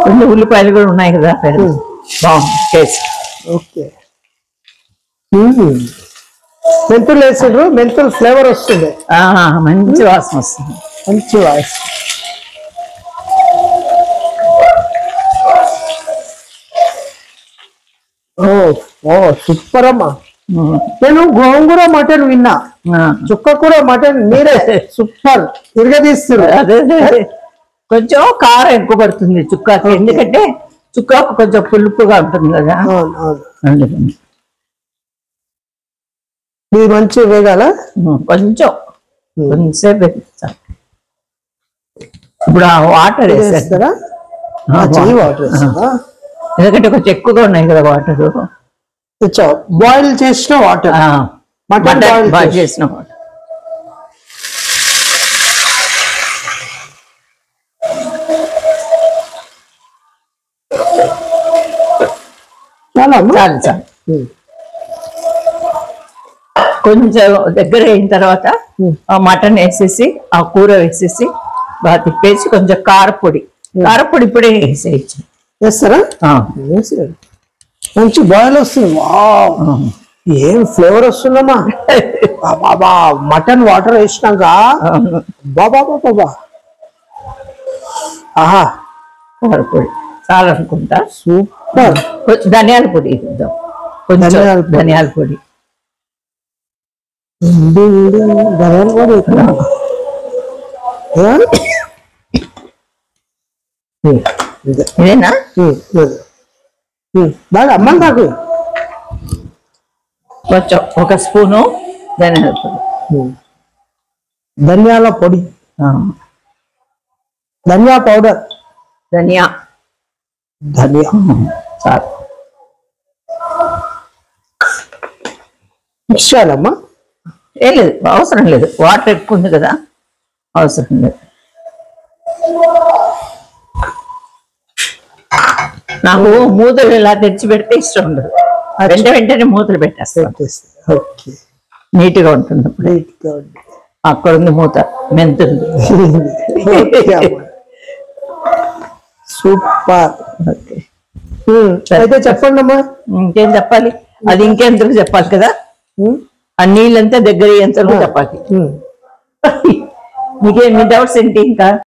కొన్ని ఉల్లిపాయలు కూడా ఉన్నాయి కదా, బాగుంది టేస్ట్. ఓకే, మెంతులు వేసారు, మెంతులు ఫ్లేవర్ వస్తుంది, మంచి వాసన వస్తుంది, మంచి వాసన. ఓ సూపర్ అమ్మా. నేను గోంగూర మటన్ విన్నా, చుక్కకూర మటన్ మీరే సూపర్ తిరగదీస్తున్నారు. అదే కొంచెం కారం ఎక్కువ పడుతుంది చుక్కాకి, ఎందుకంటే చుక్కాకు కొంచెం పులుపుగా ఉంటుంది కదా, అందుకని ఇది మంచి వేగాల, కొంచెంసేపు వేస్తాం. ఇప్పుడు ఆ వాటర్ వేస్తారా? వాటర్ ఎందుకంటే కొంచెం ఎక్కువగా ఉన్నాయి కదా వాటర్. బాయిల్ చేసిన వాటర్, మటన్ బాయిల్ చేసిన వాటర్. చాలు చాలు. కొంచెం దగ్గర అయిన తర్వాత ఆ మటన్ వేసేసి ఆ కూర వేసేసి బాగా తిప్పేసి కొంచెం కారపొడి ఇప్పుడే వేసేయచ్చు. వేస్తారా? మంచి బాయిల్ వస్తుంది. ఏం ఫ్లేవర్ వస్తుందమ్మా. బాబా మటన్ వాటర్ వేసినాక బాబా ఆహా, కారపొడి చాలా అనుకుంటా. సూపర్. ధనియాల పొడి ఇద్దాం, కొంచెం ధనియాల పొడి. ఇదేనా? బాగా అమ్మ నాకు కొంచెం ఒక స్పూను ధనియాల పొడి, ధనియాల పొడి, ధనియా పౌడర్, ధనియా చాలు. మిక్స్ చేయాలమ్మా? ఏం లేదు, అవసరం లేదు, వాటర్ ఎక్కువ ఉంది కదా, అవసరం లేదు. నాకు మూతలు ఇలా తెచ్చి పెడితే ఇష్టం ఉండదు, వెంటనే మూతలు పెట్టేస్తాను, నీట్గా ఉంటుంది. అక్కడ ఉంది మూత, మెంతుంది. సూపర్. అయితే చెప్పండి అమ్మా. ఇంకేం చెప్పాలి? అది ఇంకెంతకు చెప్పాలి కదా, ఆ నీళ్ళంతా దగ్గర ఎంతకు చెప్పాలి. మీకేం డౌట్స్ ఏంటి ఇంకా?